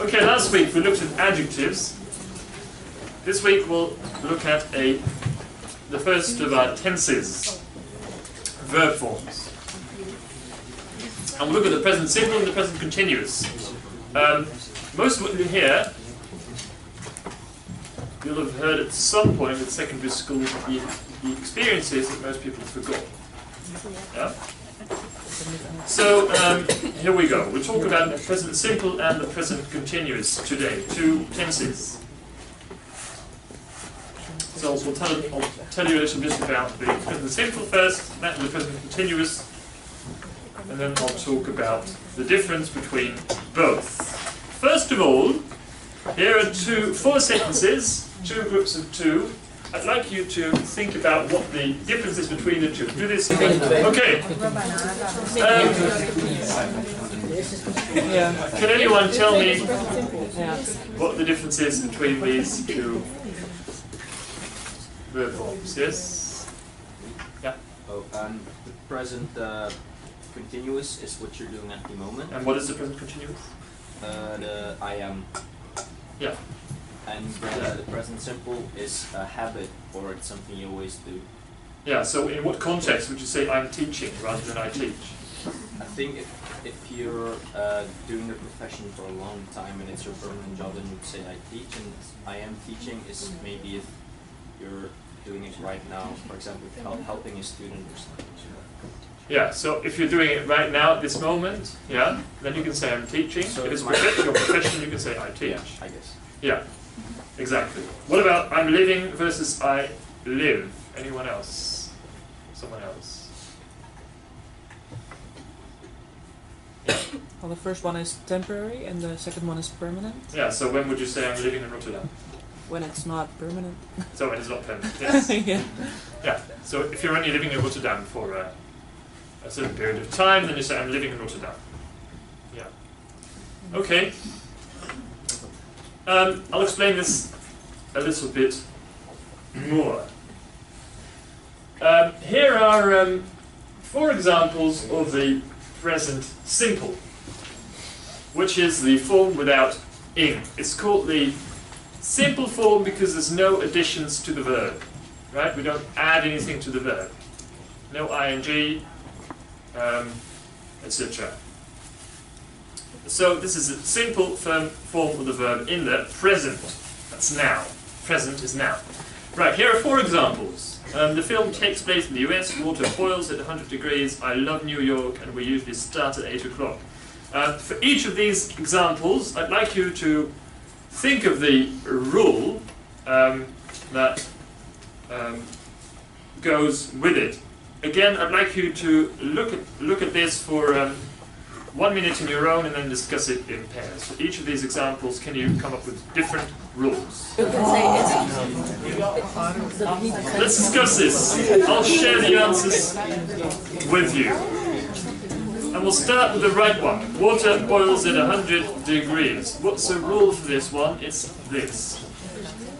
Okay, last week we looked at adjectives. This week we'll look at the first of our tenses, verb forms. And we'll look at the present simple and the present continuous. Most of what you hear, you'll have heard at some point in secondary school the experiences that most people forgot. Yeah? So here we go. We'll talk about the present simple and the present continuous today, two tenses. So I'll tell you a little bit about the present simple first, then the present continuous, and then I'll talk about the difference between both. First of all, here are four sentences, two groups of two. I'd like you to think about what the difference is between the two. Do this. Okay. Can anyone tell me what the difference is between these two verb forms? Yes? Yeah? Oh, the present continuous is what you're doing at the moment. And what is the present continuous? The I am. Yeah. And the present simple is a habit, or it's something you always do. Yeah, so in what context would you say I'm teaching rather than I teach? I think if you're doing the profession for a long time and it's your permanent job, then you'd say I teach, and I am teaching is maybe if you're doing it right now, for example, helping a student or something. Yeah, so if you're doing it right now at this moment, yeah, then you can say I'm teaching. So if it's your profession, you can say I teach. Yeah, I guess. Yeah, exactly. What about I'm living versus I live? Anyone else? Someone else? Well, the first one is temporary and the second one is permanent. Yeah, so when would you say I'm living in Rotterdam? When it's not permanent. So when it's not permanent, yes. Yeah. Yeah, so if you're only living in Rotterdam for a certain period of time, then you say I'm living in Rotterdam. Yeah. Okay. I'll explain this a little bit more. Here are four examples of the present simple, which is the form without ing. It's called the simple form because there's no additions to the verb, right? We don't add anything to the verb. No ing, etc. So this is a simple form of the verb in the present. That's now. Present is now. Right, here are four examples. The film takes place in the US, water boils at 100 degrees, I love New York, and we usually start at 8 o'clock. For each of these examples, I'd like you to think of the rule that goes with it. Again, I'd like you to look at this for 1 minute in your own and then discuss it in pairs. For each of these examples, can you come up with different rules? Let's discuss this. I'll share the answers with you. And we'll start with the right one. Water boils at 100 degrees. What's the rule for this one? It's this.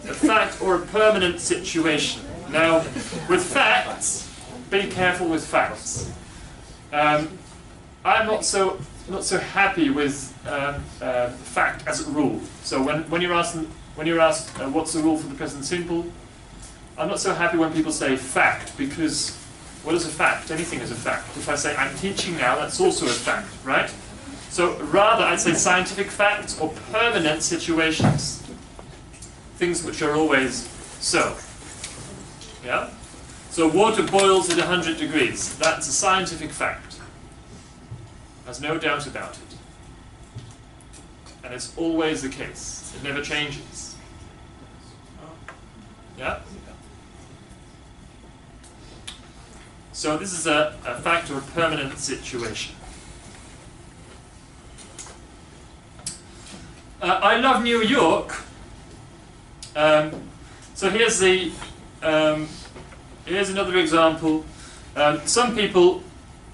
A fact or a permanent situation. Now, with facts, be careful with facts. I'm not so happy with fact as a rule. So when you're asked what's the rule for the present simple, I'm not so happy when people say fact, because what is a fact? Anything is a fact. If I say I'm teaching now, that's also a fact, right? So rather I'd say scientific facts or permanent situations, things which are always so. Yeah. So water boils at 100 degrees. That's a scientific fact. There's no doubt about it. And it's always the case. It never changes. Yeah? So this is a fact or a permanent situation. I love New York. So here's another example. Some people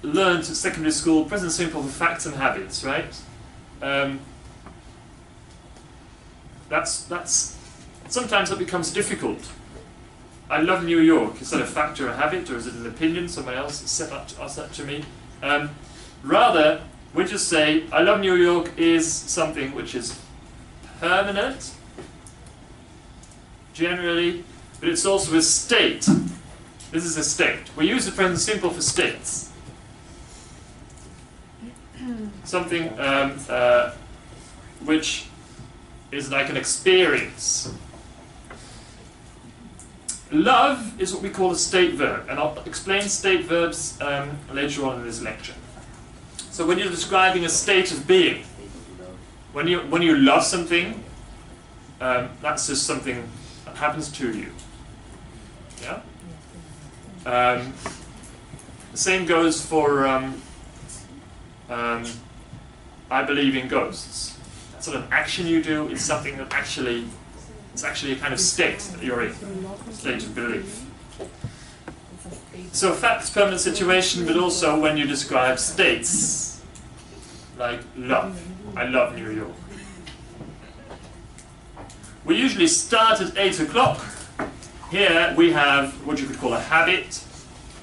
learned at secondary school present simple for facts and habits, right? That's sometimes that becomes difficult. I love New York. Is that a fact or a habit, or is it an opinion? Someone else has asked that to me. Rather, we just say I love New York is something which is permanent, generally, but it's also a state. This is a state. We use the present simple for states. Something which is like an experience. Love is what we call a state verb, and I'll explain state verbs later on in this lecture. So when you're describing a state of being, when you love something, that's just something that happens to you. Yeah. The same goes for I believe in ghosts. That's not an action you do, it's something that it's actually a kind of state that you're in, state of belief. So fact is permanent situation, but also when you describe states, like love. I love New York. We usually start at 8 o'clock. Here we have what you could call a habit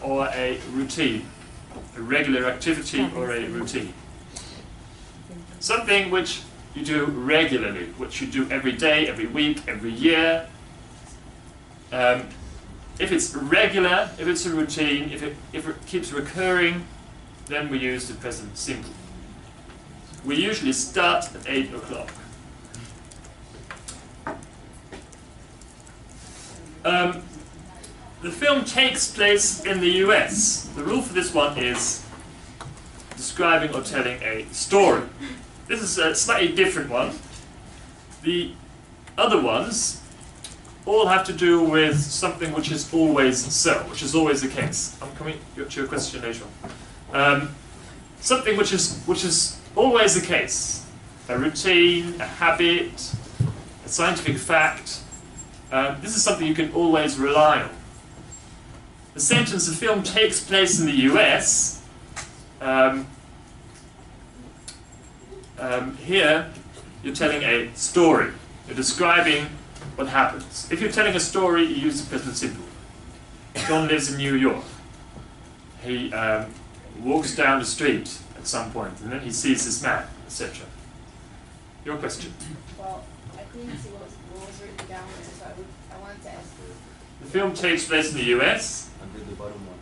or a routine, a regular activity or a routine. Something which you do regularly, which you do every day, every week, every year. If it's regular, if it's a routine, if it keeps recurring, then we use the present simple. We usually start at 8 o'clock. The film takes place in the US. The rule for this one is describing or telling a story. This is a slightly different one. The other ones all have to do with something which is always so, which is always the case. I'm coming to your question later on. Something which is always the case. A routine, a habit, a scientific fact. This is something you can always rely on. The sentence, the film takes place in the US, here you're telling a story. You're describing what happens. If you're telling a story, you use the present simple. John lives in New York. He walks down the street at some point, and then he sees this man, etc. Your question? Well, I couldn't see what was written down there, so I wanted to ask you. The film takes place in the US. Until the bottom one.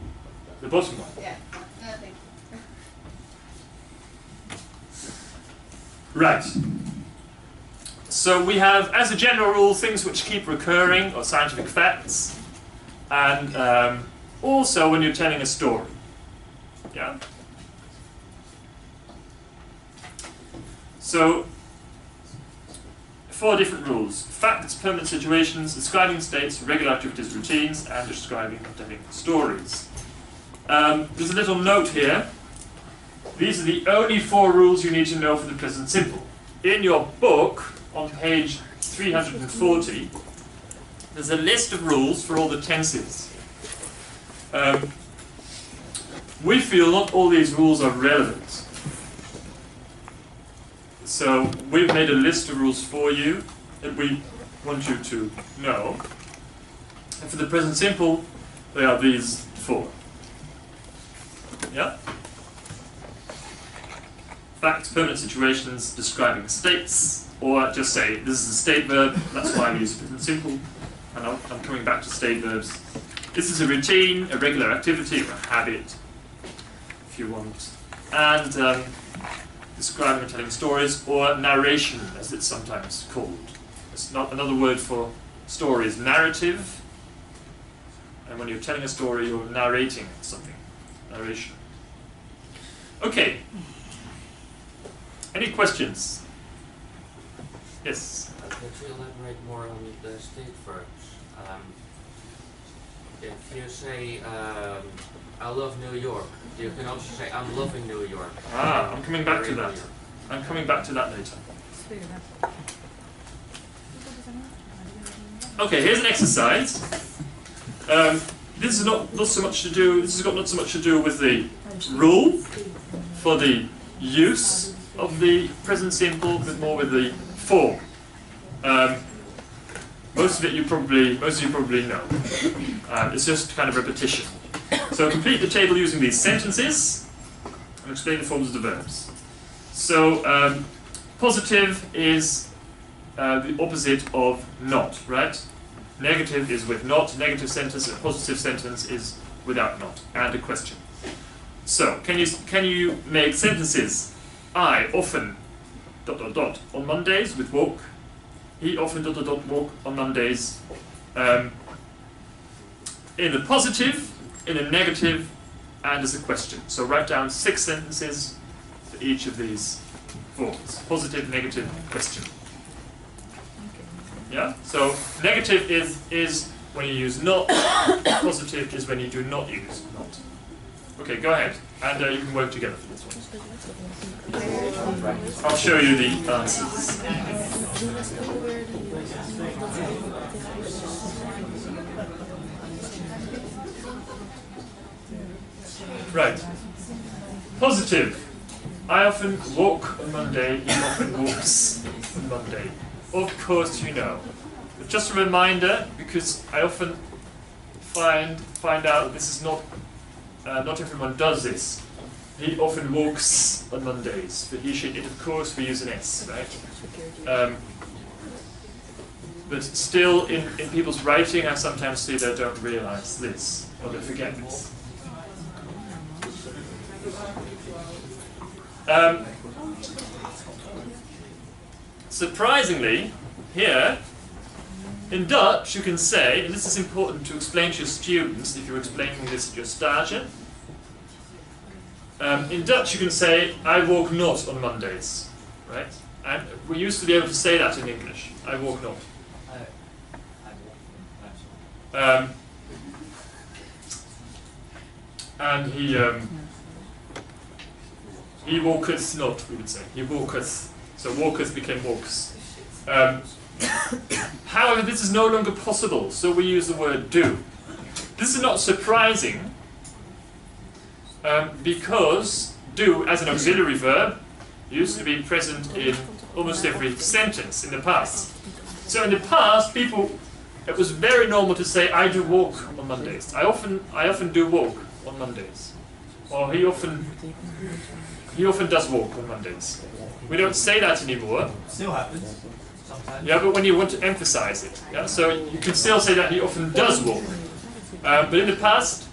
The bottom one. Yeah, no, thank you. Right. So we have, as a general rule, things which keep recurring, or scientific facts, and also when you're telling a story. Yeah? So, 4 different rules. Facts, permanent situations, describing states, regular activities, routines, and describing or telling stories. There's a little note here. These are the only 4 rules you need to know for the present simple. In your book, on page 340, there's a list of rules for all the tenses. We feel not all these rules are relevant. So we've made a list of rules for you that we want you to know. And for the present simple, they are these 4. Yeah? Facts, permanent situations, describing states, or just say this is a state verb, that's why we use present simple, and I'm coming back to state verbs. This is a routine, a regular activity, or a habit, if you want. And describing or telling stories, or narration, as it's sometimes called. It's not another word for story is narrative, and when you're telling a story, you're narrating something. Narration. Okay. Any questions? Yes? Could you elaborate more on the state verbs? If you say, I love New York, you can also say, I'm loving New York. Ah, I'm coming back to that. I'm coming back to that later. Okay, here's an exercise. This is not so much to do. This has got not so much to do with the rule for the use of the present simple, but more with the form. Most of you probably know. It's just kind of repetition. So complete the table using these sentences and explain the forms of the verbs. So positive is the opposite of not, right? Negative is with not, negative sentence, a positive sentence is without not, and a question. So, can you make sentences? I often ... on Mondays with walk. He often ... walk on Mondays. In a positive, in a negative, and as a question. So write down 6 sentences for each of these forms. Positive, negative, question. Yeah? So negative is when you use not, positive is when you do not use not. Okay, go ahead. And you can work together for this one. I'll show you the answers. Right. Positive. I often walk on Monday, he often walks on Monday. Of course you know. But just a reminder, because I often find out that this is not everyone does this. He often walks on Mondays. For he, she, it, of course we use an S, right? But still in people's writing I sometimes see they don't realise this, or they forget this. Surprisingly, here, in Dutch you can say, and this is important to explain to your students if you're explaining this at your stage, in Dutch you can say, I walk not on Mondays, right? And we used to be able to say that in English, I walk not. And he walketh not, we would say. He walketh. So walketh became walks. However, this is no longer possible, so we use the word do. This is not surprising, because do, as an auxiliary verb, used to be present in almost every sentence in the past. So in the past, it was very normal to say, I do walk on Mondays. I often do walk on Mondays. Or he often does walk on Mondays. We don't say that anymore. Still happens sometimes. Yeah, but when you want to emphasize it. Yeah? So you can still say that he often does walk. But in the past,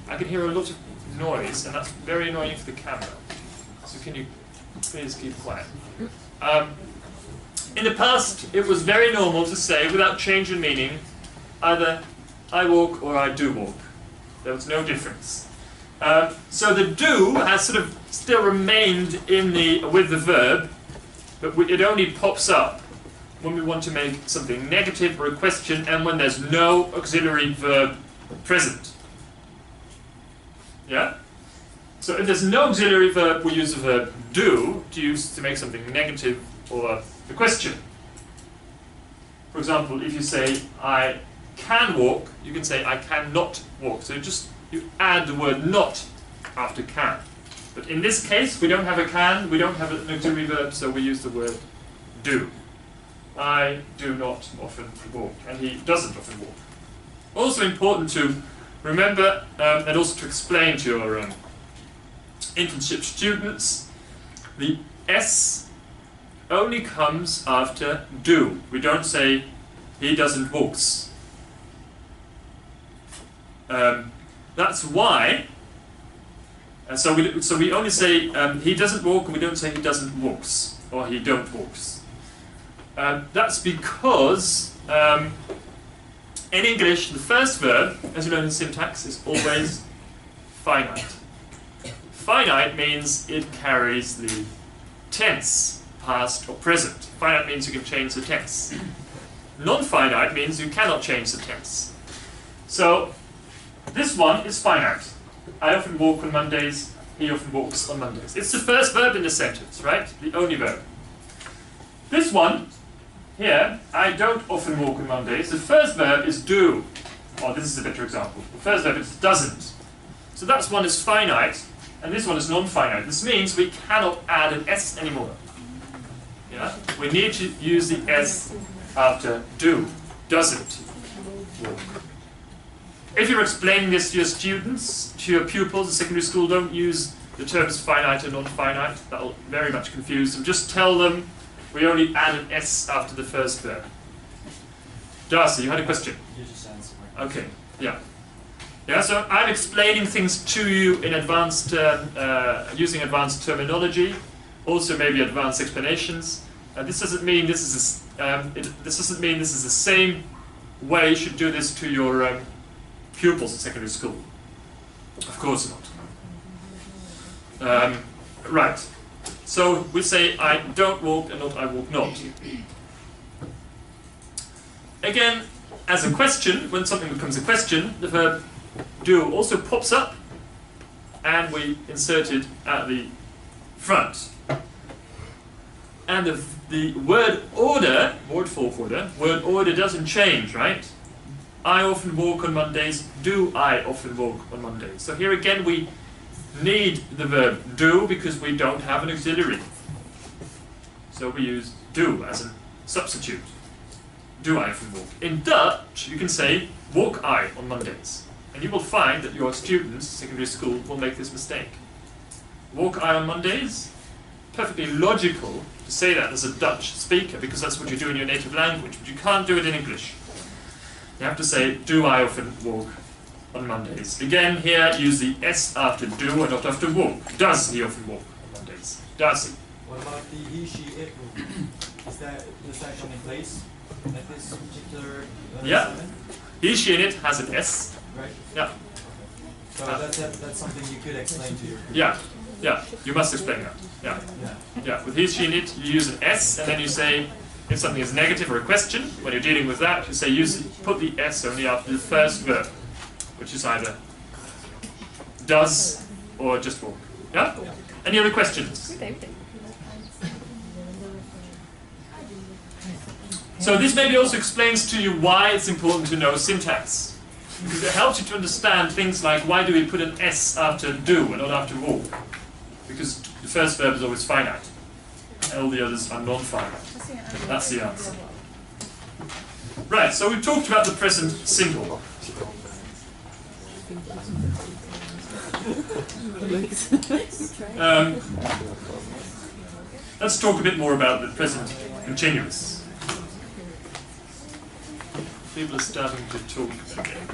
I can hear a lot of noise, and that's very annoying for the camera. So can you please keep quiet? In the past, it was very normal to say, without change in meaning, either I walk or I do walk. There was no difference. So the do has sort of still remained with the verb, but it only pops up when we want to make something negative or a question, and when there's no auxiliary verb present. Yeah? So if there's no auxiliary verb, we use the verb do to make something negative or a question. For example, if you say I can walk, you can say I cannot walk. So you add the word not after can. But in this case, we don't have a can, we don't have an auxiliary verb, so we use the word do. I do not often walk, and he doesn't often walk. Also important to remember, and also to explain to your internship students, the S only comes after do. We don't say he doesn't walks. That's why. So we only say he doesn't walk, and we don't say he doesn't walks or he don't walks. That's because in English the first verb, as you learn in syntax, is always finite. Finite means it carries the tense, past or present. Finite means you can change the tense. Non-finite means you cannot change the tense. So this one is finite. I often walk on Mondays, he often walks on Mondays. It's the first verb in the sentence, right? The only verb. This one, here, I don't often walk on Mondays. The first verb is do. Oh, this is a better example. The first verb is doesn't. So that one is finite, and this one is non-finite. This means we cannot add an S anymore. Yeah? We need to use the S after do. Doesn't walk. If you're explaining this to your students, to your pupils in secondary school, don't use the terms finite and non-finite. That'll very much confuse them. Just tell them we only add an S after the first verb. Darcy, you had a question? You just answered my question. Okay, yeah. Yeah, so I'm explaining things to you in advanced, using advanced terminology, also maybe advanced explanations. This doesn't mean this is this doesn't mean this is the same way you should do this to your pupils in secondary school. Of course not. Right. So we say I don't walk and not I walk not. Again, as a question, when something becomes a question, the verb do also pops up and we insert it at the front. And the word order, word order doesn't change, right? I often walk on Mondays, do I often walk on Mondays? So here again we need the verb do because we don't have an auxiliary. So we use do as a substitute. Do I often walk? In Dutch you can say walk I on Mondays. And you will find that your students, secondary school, will make this mistake. Walk I on Mondays? Perfectly logical to say that as a Dutch speaker because that's what you do in your native language, but you can't do it in English. You have to say, do I often walk on Mondays? Again, here, use the S after do and not after walk. Does he often walk on Mondays? Does he? What about the he, she, it rule? Does that come in place at this particular Yeah. assignment? He, she, and it has an S. Right? Yeah. So that's something you could explain to your group. Yeah. Yeah. You must explain that. Yeah. Yeah. Yeah. With he, she, and it, you use an S, and then you say, if something is negative or a question, when you're dealing with that, you say put the S only after the first verb, which is either does or just walk. Yeah? Any other questions? So this maybe also explains to you why it's important to know syntax. Because it helps you to understand things like why do we put an S after do and not after walk? Because the first verb is always finite, and all the others are non-finite. That's the answer. Right, so we've talked about the present simple. Let's talk a bit more about the present continuous. People are starting to talk again.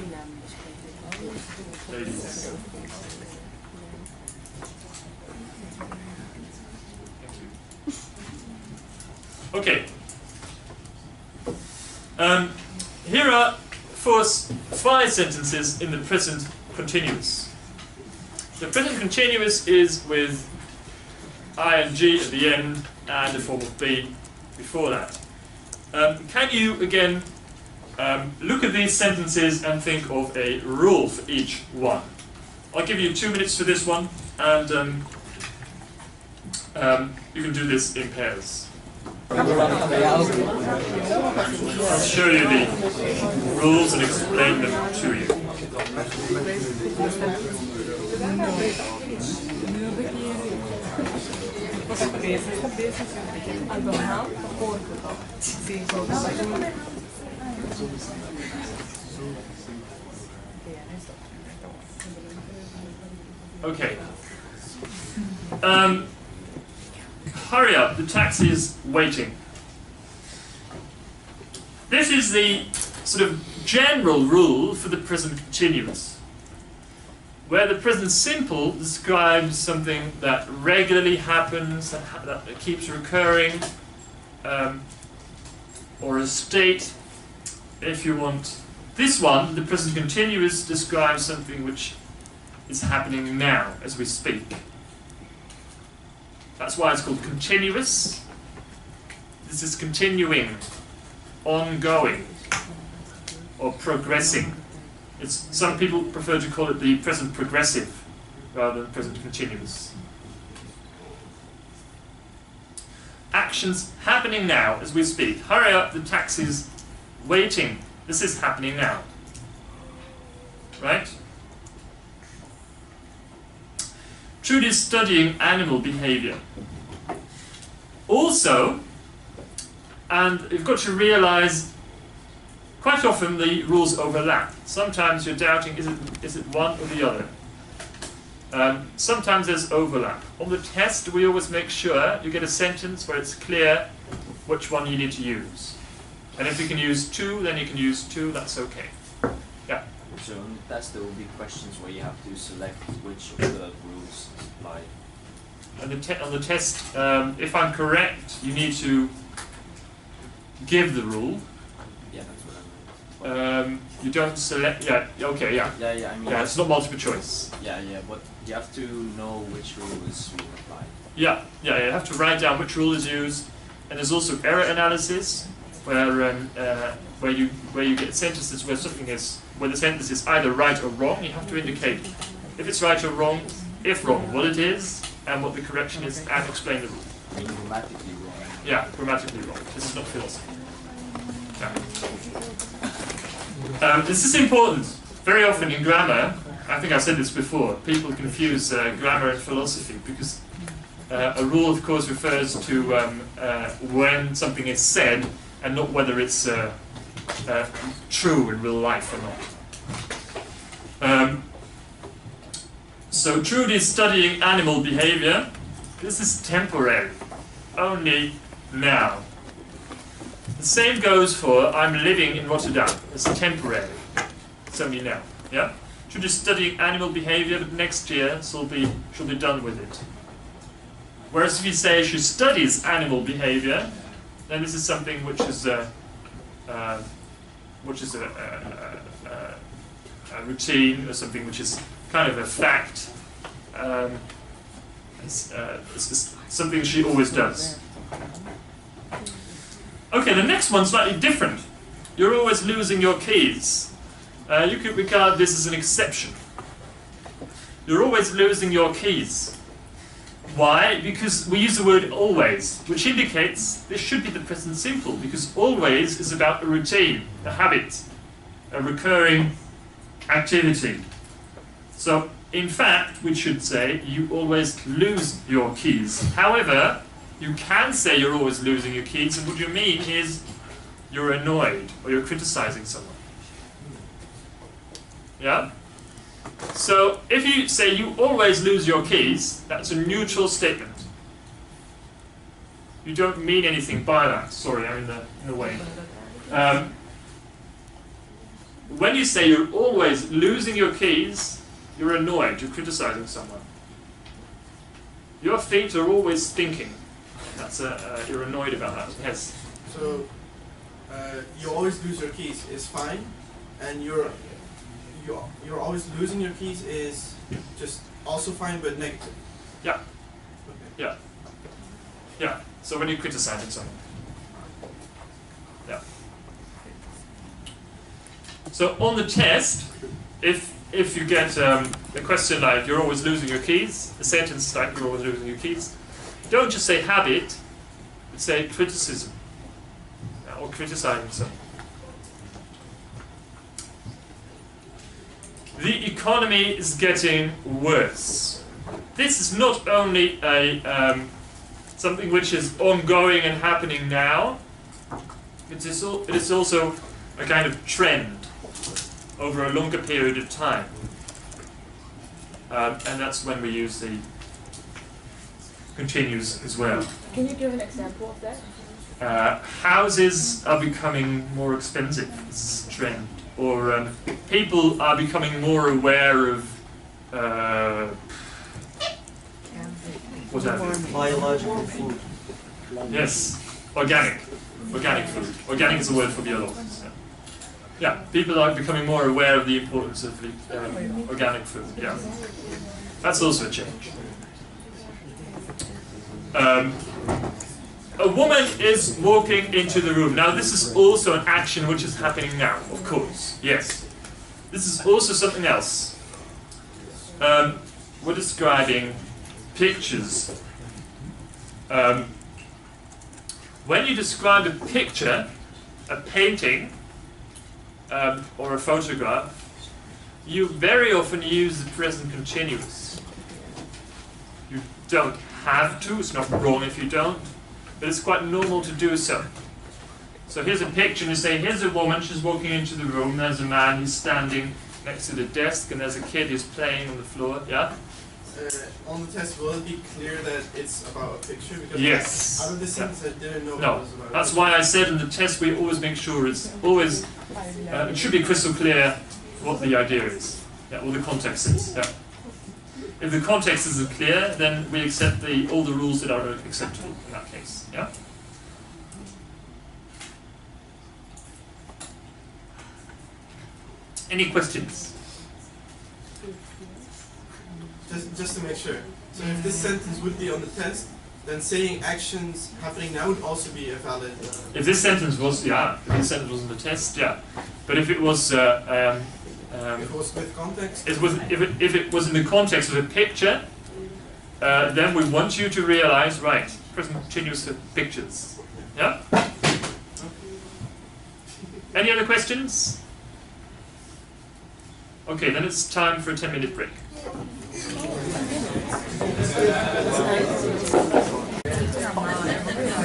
Ladies. Okay. Here are five sentences in the present continuous. The present continuous is with ing at the end and a form of be before that. Can you again look at these sentences and think of a rule for each one? I'll give you 2 minutes for this one, and you can do this in pairs. I'll show you the rules and explain them to you. Okay. Hurry up, the taxi is waiting. This is the sort of general rule for the present continuous, where the present simple describes something that regularly happens, that keeps recurring, or a state, if you want. This one, the present continuous, describes something which is happening now, as we speak. That's why it's called continuous. This is continuing, ongoing, or progressing. Some people prefer to call it the present progressive rather than present continuous. Actions happening now as we speak. Hurry up, the taxi's waiting. This is happening now. Right? Trudy is studying animal behavior. Also, and you've got to realize quite often the rules overlap. Sometimes you're doubting, is it one or the other? Sometimes there's overlap. On the test, we always make sure you get a sentence where it's clear which one you need to use. And if you can use two, then you can use two, that's okay. Yeah. So on the test there will be questions where you have to select which of the rules apply. On the test, if I'm correct, you need to give the rule. Yeah, that's what I meant. You don't select, yeah, okay, yeah. Yeah, I mean. Yeah, it's not multiple choice. Yeah, but you have to know which rule is being applied. Yeah, you have to write down which rule is used, and there's also error analysis, where you get sentences where the sentence is either right or wrong. You have to indicate if it's right or wrong, if wrong, what it is, and what the correction is, and explain the rule. I mean, grammatically wrong. Yeah, grammatically wrong. This is not philosophy. Yeah. This is important. Very often in grammar, I think I said this before, people confuse grammar and philosophy because a rule, of course, refers to when something is said and not whether it's true in real life or not. So Trude is studying animal behavior. This is temporary, only now. The same goes for I'm living in Rotterdam. It's temporary. It's only now. Yeah? Trude is studying animal behavior, but next year she'll be done with it. Whereas if you say she studies animal behavior, then this is something which is a routine, or something which is kind of a fact. It's something she always does. Okay, the next one's slightly different. You're always losing your keys. You could regard this as an exception. You're always losing your keys. Why? Because we use the word always, which indicates this should be the present simple, because always is about a routine, a habit, a recurring activity. So, in fact, we should say you always lose your keys. However, you can say you're always losing your keys, and what you mean is you're annoyed or you're criticizing someone. Yeah? So, if you say you always lose your keys, that's a neutral statement. You don't mean anything by that. Sorry, I'm in the way. When you say you're always losing your keys, you're annoyed, you're criticizing someone. Your feet are always thinking. That's you're annoyed about that. Yes. So you always lose your keys is fine, and you're always losing your keys is just also fine but negative. Yeah. Okay. Yeah. Yeah. So when you're criticizing someone. Yeah. So on the test, if you get a question like you're always losing your keys, a sentence like you're always losing your keys, don't just say habit, but say criticism or criticizing someone. The economy is getting worse. This is not only a something which is ongoing and happening now. It is also a kind of trend over a longer period of time, and that's when we use the continues as well. Can you give an example of that? Houses are becoming more expensive. This is a trend. Or people are becoming more aware of what have you? Biological food. Yes, organic food. Organic is a word for biologics. Yeah, people are becoming more aware of the importance of the organic food. Yeah, that's also a change. A woman is walking into the room. Now, this is also an action which is happening now, of course. Yes. This is also something else. We're describing pictures. When you describe a picture, a painting, or a photograph, you very often use the present continuous. You don't have to, it's not wrong if you don't, but it's quite normal to do so. So here's a picture, and you say, here's a woman, she's walking into the room, there's a man, he's standing next to the desk, and there's a kid who's playing on the floor, yeah? on the test, will it be clear that it's about a picture? Because Yes. out of this sentence, I didn't know No, what it was about. that's why I said in the test we always make sure it's always, it should be crystal clear what the idea is, yeah, what the context is. Yeah. If the context isn't clear, then we accept all the rules that are acceptable in that case. Yeah. Any questions? Just to make sure. So if this sentence would be on the test, then saying actions happening now would also be a valid. If this sentence was, yeah, if this sentence was in the test, yeah. But if it was, if it was with context. if it was in the context of a picture, then we want you to realize, right, present continuous for pictures. Yeah? Any other questions? Okay, then it's time for a 10-minute break.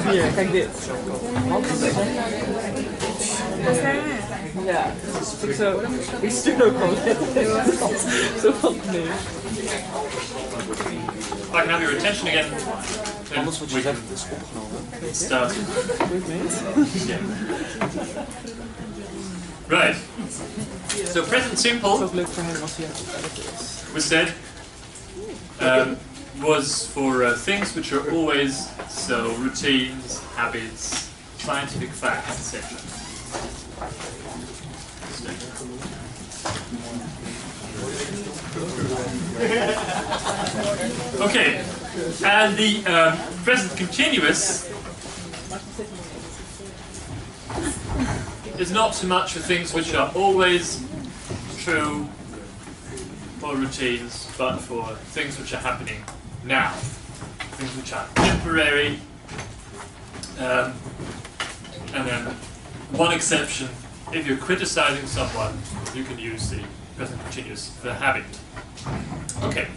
Hier, kijk dit. Ja, ik zo. Ik stuur ook gewoon. Zo van nee. If I can have your attention again, then Alles wat je we can zegt is opgenomen. start. Goed mee. Yeah. Right. So present Het is simple, ook leuk voor hem als hij het is. we said, was for things which are always, so routines, habits, scientific facts, etc. Okay, and the present continuous is not so much for things which are always true or routines, but for things which are happening now, things which are temporary, and then one exception, if you're criticizing someone, you can use the present continuous for habit. Okay,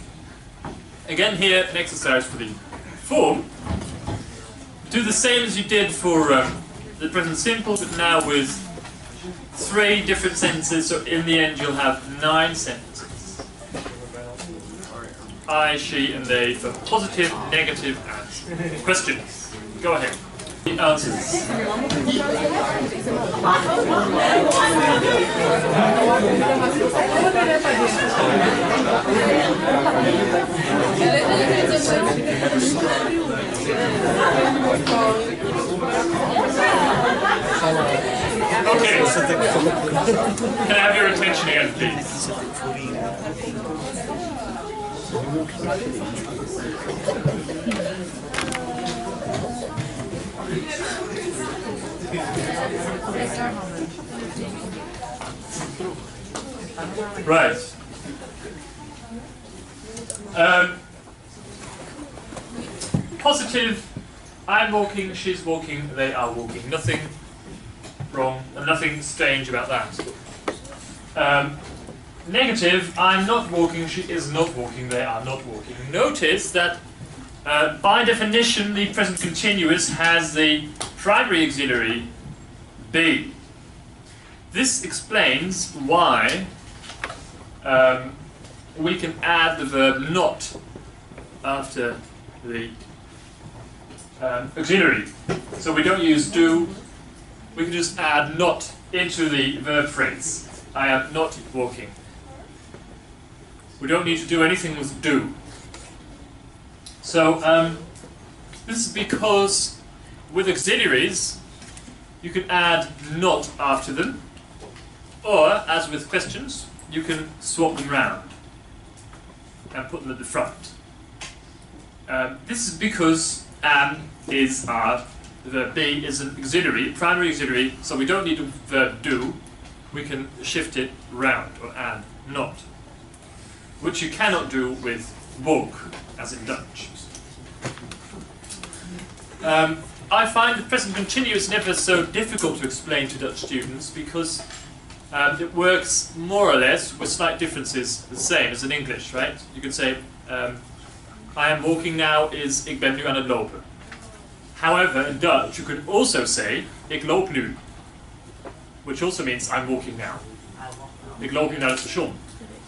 again here an exercise for the form. Do the same as you did for the present simple, but now with 3 different sentences, so in the end you'll have 9 sentences. I, she, and they for positive, negative, and questions. Go ahead. The answers. Okay. Can I have your attention again, please? Right. Positive, I'm walking, she's walking, they are walking. Nothing wrong and nothing strange about that. Negative, I'm not walking, she is not walking, they are not walking. Notice that by definition the present continuous has the primary auxiliary be. This explains why we can add the verb not after the auxiliary. So we don't use do, we can just add not into the verb phrase. I am not walking. We don't need to do anything with do. So this is because with auxiliaries you can add not after them, or as with questions you can swap them round and put them at the front. This is because am is the verb be is an auxiliary, primary auxiliary, so we don't need a verb do, we can shift it round or add not, which you cannot do with walk, as in Dutch. I find the present continuous never so difficult to explain to Dutch students because it works more or less with slight differences the same as in English, right? You can say, I am walking now is ik ben nu aan het lopen. However, in Dutch you could also say, ik loop nu, which also means I'm walking now. Ik loop nu naar het station.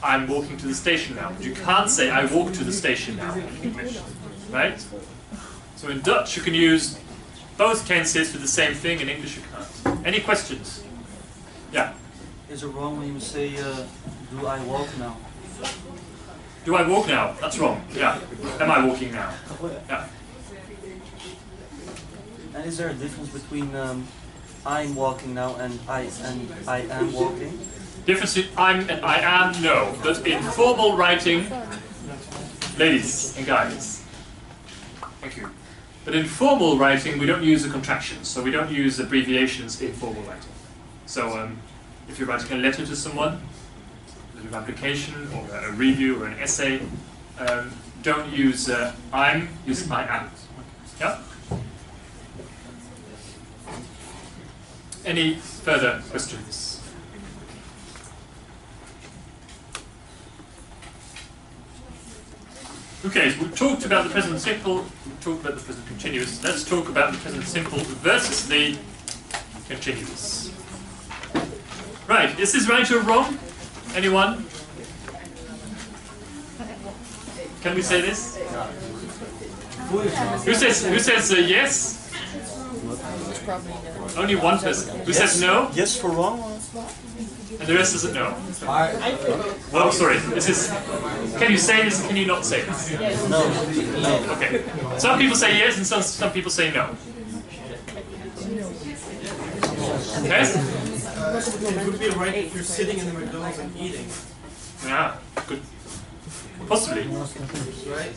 I'm walking to the station now. You can't say I walk to the station now in English, right? So in Dutch you can use both tenses for the same thing. In English you can't. Any questions? Yeah. Is it wrong when you say, do I walk now? Do I walk now? That's wrong. Yeah. Am I walking now? Yeah. And is there a difference between I'm walking now and I am walking? Difference between I'm and I am? No. But in formal writing, ladies and guys, thank you. But in formal writing, we don't use the contractions, so we don't use abbreviations in formal writing. So if you're writing a letter to someone, an application or a review or an essay, don't use I'm, use I am. Yeah? Any further questions? Okay, so we've talked about the present simple, we've talked about the present continuous. Let's talk about the present simple versus the continuous. Right, is this right or wrong? Anyone? Can we say this? Who says yes? Only one person. Who says no? Yes for wrong? And the rest doesn't know. Well, sorry. This is. Can you say this? Can you not say this? No. Okay. Some people say yes, and some people say no. Yes? It would be right if you're sitting in the McDonald's and eating, Yeah. Good. Possibly. right?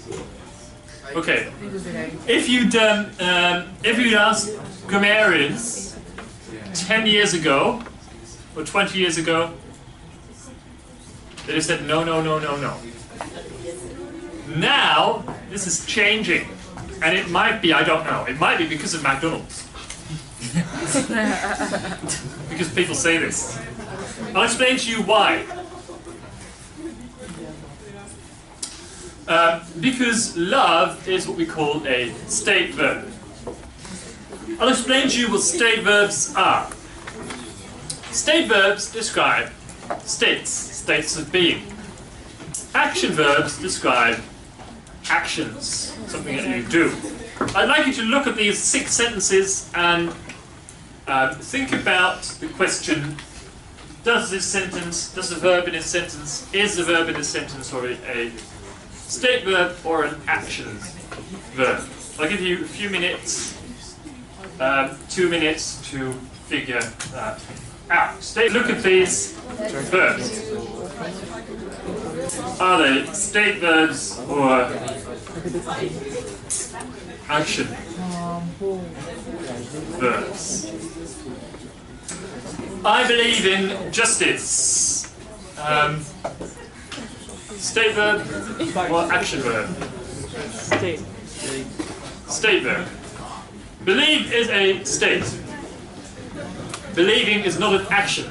Okay. If you'd asked grammarians 10 years ago or 20 years ago, they'd have said no, no, no, no, no. Now this is changing, and it might be, I don't know, it might be because of McDonald's. Because people say this. I'll explain to you why. Because love is what we call a state verb. I'll explain to you what state verbs are. State verbs describe states of being. Action verbs describe actions, something that you do. I'd like you to look at these 6 sentences and think about the question: does the verb in this sentence, is the verb in this sentence or a state verb or an action verb? I'll give you a few minutes, 2 minutes to figure that out. Look at these verbs. Are they state verbs or action verbs? I believe in justice. State verb or action verb? State verb. Believe is a state. Believing is not an action.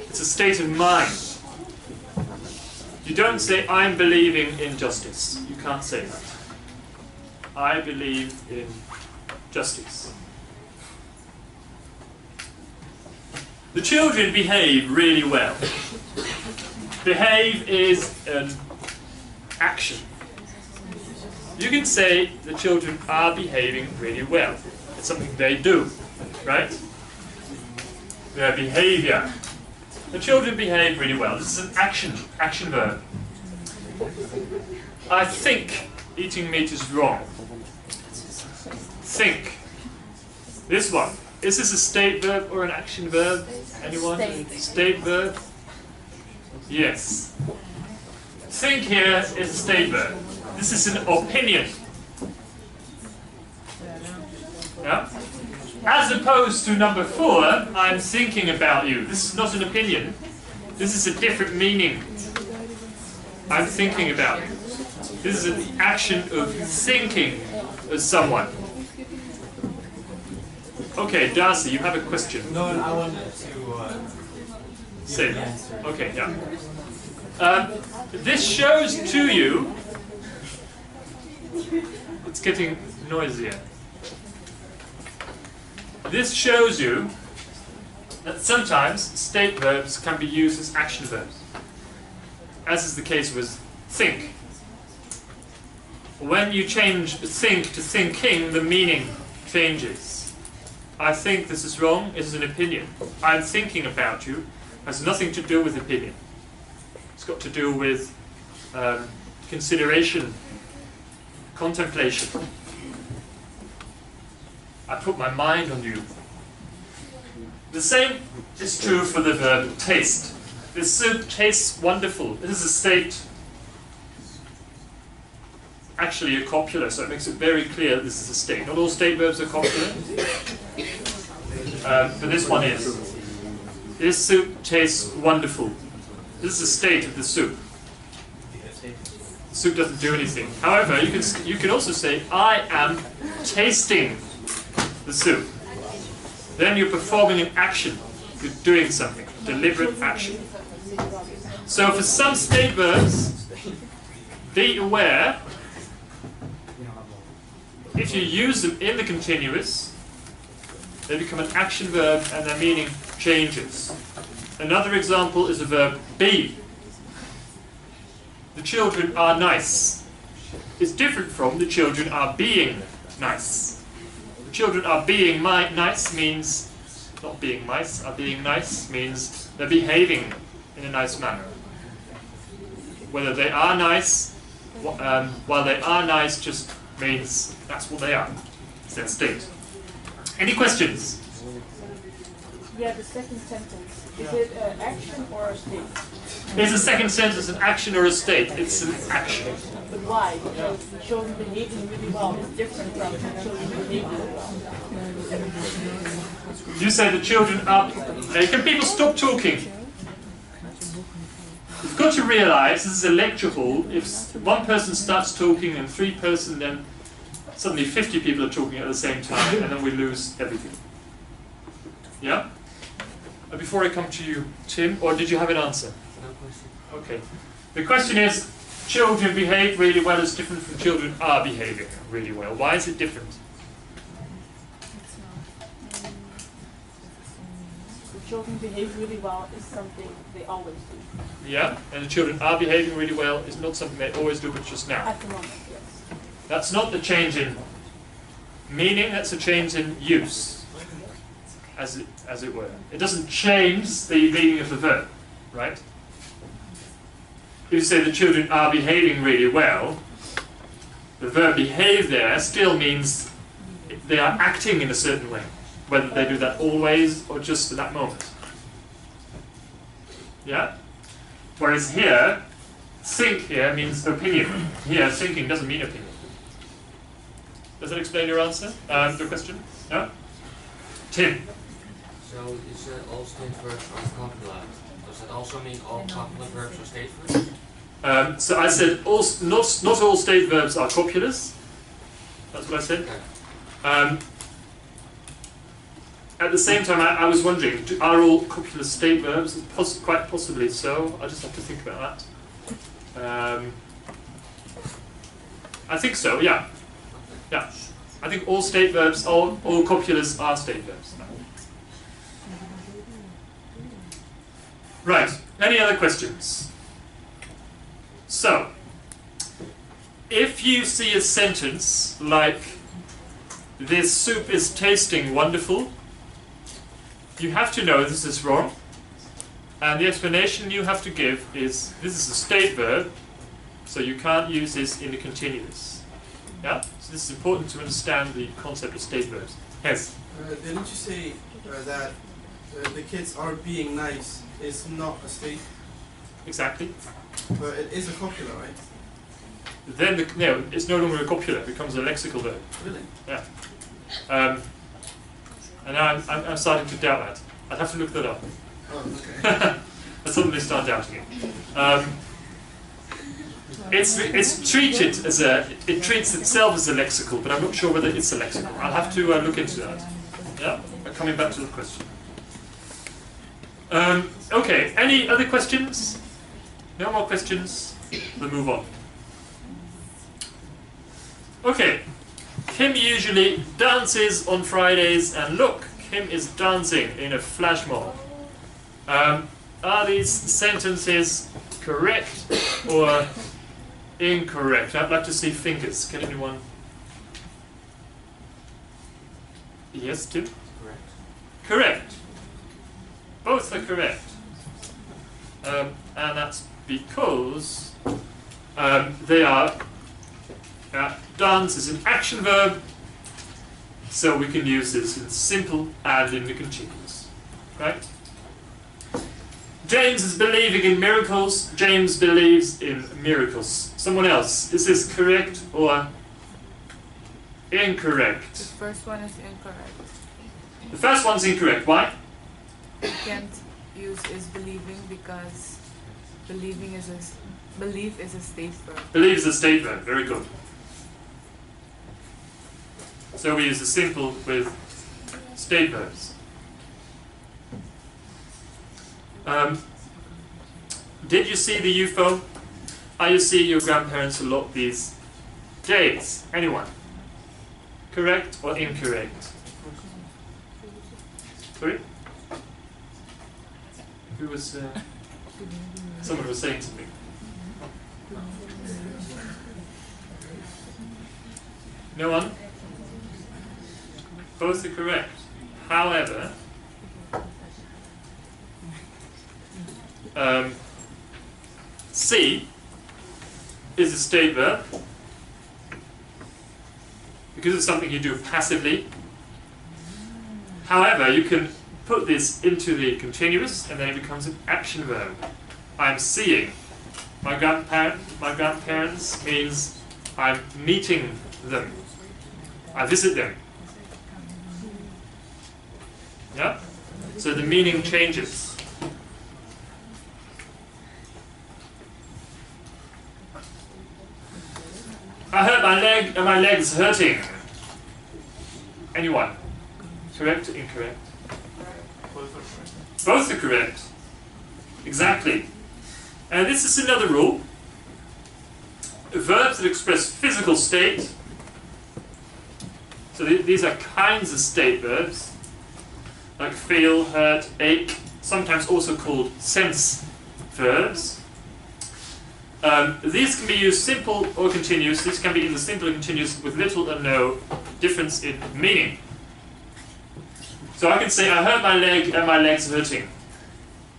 It's a state of mind. You don't say, I'm believing in justice. You can't say that. I believe in justice. The children behave really well. Behave is an action. You can say the children are behaving really well. It's something they do, right? Their behavior. The children behave really well. This is an action verb. I think eating meat is wrong. Think. This one. Is this a state verb or an action verb? Anyone? State verb? Yes. Think here is a state verb. This is an opinion. Yeah? As opposed to number 4, I'm thinking about you. This is not an opinion. This is a different meaning. I'm thinking about you. This is an action of thinking of someone. Okay, Darcy, you have a question. No, I wanted to Say that. Okay, yeah. This shows to you. It's getting noisier. This shows you that sometimes state verbs can be used as action verbs. as is the case with think. When you change think to thinking, the meaning changes. I think this is wrong, it is an opinion. I'm thinking about you has nothing to do with opinion. It's got to do with consideration, contemplation. I put my mind on you. The same is true for the verb taste. This soup tastes wonderful. This is a state, actually a copula, so it makes it very clear this is a state. Not all state verbs are copula, but this one is. This soup tastes wonderful. This is a state of the soup. The soup doesn't do anything. However, you can also say, I am tasting the soup. Then you're performing an action. You're doing something, deliberate action. So for some state verbs, be aware, if you use them in the continuous, they become an action verb and their meaning changes. Another example is the verb be. The children are nice. It's different from the children are being nice. The children are being nice means, not being mice, are being nice means they're behaving in a nice manner. Whether they are nice, while they are nice just means that's what they are. It's their state. Any questions? Yeah, the second sentence. Is it an action or a state? Is the second sentence an action or a state? It's an action. But why? Because the children behaving really well is different from the children behaving really well. You say the children are... Can people stop talking? You've got to realise this is a lecture hall. If one person starts talking and three person, then suddenly 50 people are talking at the same time, and then we lose everything. Yeah? Before I come to you, Tim, or did you have an answer? No question. Okay. The question is, children behave really well is different from children are behaving really well. Why is it different? The children behave really well is something they always do. Yeah, and the children are behaving really well is not something they always do, but just now. At the moment, yes. That's not the change in meaning, that's a change in use, as it were. It doesn't change the meaning of the verb, right? If you say the children are behaving really well, the verb behave there still means they are acting in a certain way, whether they do that always or just at that moment. Yeah? Whereas here, think here means opinion. Here, thinking doesn't mean opinion. Does that explain your answer? The question? No? Tim? So you said all state verbs are copula. Does that also mean all copula verbs are state verbs? So I said not all state verbs are copulars. That's what I said. Okay. At the same time, I was wondering, are all copular state verbs? Quite possibly so. I just have to think about that. I think so, yeah. Yeah. I think all state verbs, all copulars are state verbs. Right. Any other questions? So, if you see a sentence like, this soup is tasting wonderful, you have to know this is wrong, and the explanation you have to give is, this is a state verb, so you can't use this in the continuous. Yeah? So this is important to understand the concept of state verbs. Yes? Didn't you say that the kids are being nice is not a state? Exactly. But it is a copula, right? Then, no, it's no longer a copula, it becomes a lexical verb. Really? Yeah. And now I'm starting to doubt that. I'd have to look that up. Oh, okay. I suddenly start doubting it. It's treated as it treats itself as a lexical, but I'm not sure whether it's a lexical. I'll have to look into that. Yeah? Coming back to the question. Okay, any other questions? No more questions? We'll move on. Okay. Kim usually dances on Fridays, and look, Kim is dancing in a flash mob. Are these sentences correct or incorrect? I'd like to see fingers. Can anyone? Yes, Tim? Correct. Correct. Both are correct. And that's because they are, dance is an action verb, so we can use this in simple and in the continuous. Right? James is believing in miracles. James believes in miracles. Someone else, is this correct or incorrect? The first one is incorrect. The first one's incorrect. Why? You can't use is believing because belief is a state verb. Believe is a state verb. Very good. So we use the simple with state verbs. Did you see the UFO? Are you seeing your grandparents a lot these days? Anyone? Correct or incorrect? Sorry? Who was... someone was saying something. No one? Both are correct. However, see is a state verb because it's something you do passively. However, you can put this into the continuous and then it becomes an action verb. I'm seeing my grandparents means I'm meeting them. I visit them. Yeah? So the meaning changes. I hurt my leg and my leg's hurting. Anyone? Correct or incorrect? Both are correct. Exactly. And this is another rule. Verbs that express physical state. So these are kinds of state verbs, like feel, hurt, ache, sometimes also called sense verbs. These can be used simple or continuous. This can be either simple or continuous with little or no difference in meaning. So I can say, I hurt my leg and my leg's hurting.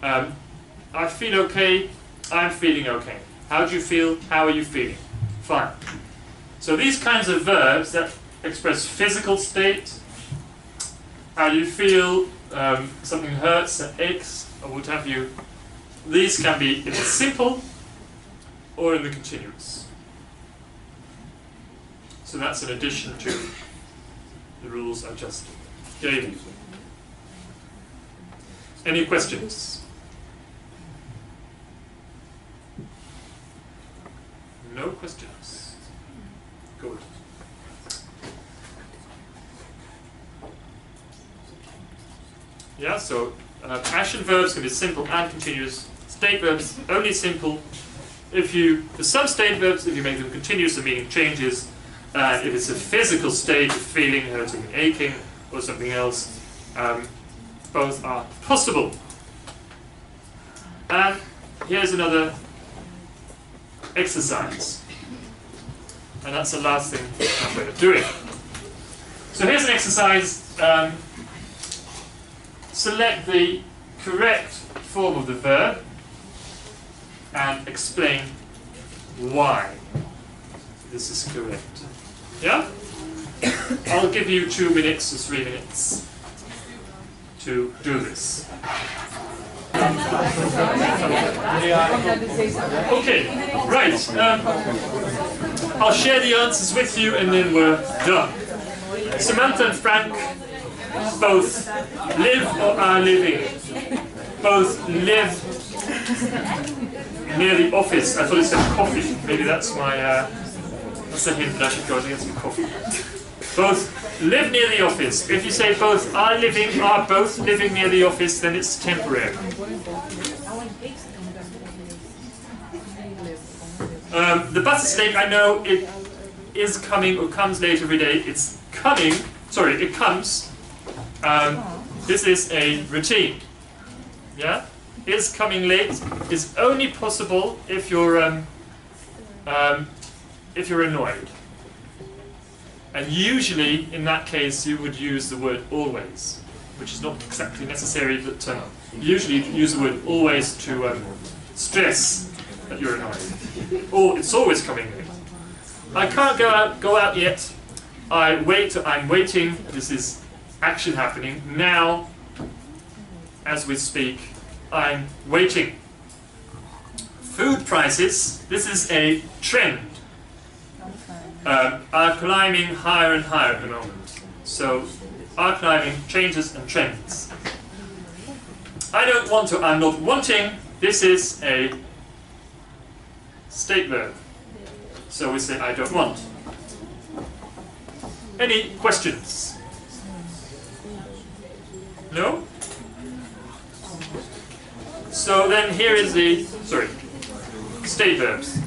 I feel okay, I'm feeling okay. How do you feel? How are you feeling? Fine. So these kinds of verbs that express physical state, how you feel, something hurts and aches, or what have you, these can be in the simple or in the continuous. So that's in addition to the rules I just gave you. Any questions? No questions. Good. Yeah, so action verbs can be simple and continuous. State verbs only simple. For some state verbs, if you make them continuous, the meaning changes. If it's a physical state, feeling, hurting, aching, or something else, both are possible. And here's another exercise. And that's the last thing I'm going to do it. So here's an exercise. Select the correct form of the verb and explain why this is correct. Yeah? I'll give you 2 minutes or 3 minutes to do this. Okay, right. I'll share the answers with you and then we're done. Samantha and Frank both live or are living. Both live near the office. I thought it said coffee. Maybe that's my that's a hint that I should go and get some coffee. Both live near the office. If you say both are both living near the office, then it's temporary. The bus estate, I know it is coming or comes late every day. It's coming. Sorry, it comes. This is a routine. Yeah? is coming late is only possible if you're annoyed. And usually, in that case, you would use the word always, which is not exactly necessary, but usually you use the word always to stress that you're annoyed. Or it's always coming late. I can't go out yet. I'm waiting. This is action happening now. As we speak, I'm waiting. Food prices. This is a trend. Are climbing higher and higher at the moment. So, are climbing changes and trends. I don't want to. I'm not wanting. This is a state verb. So we say I don't want. Any questions? No? So then here is the, state verbs.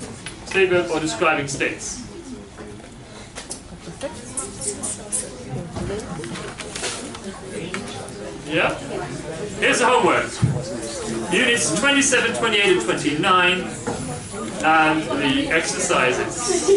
State verb or describing states. Yeah? Here's the homework. Units 27, 28 and 29 and the exercises.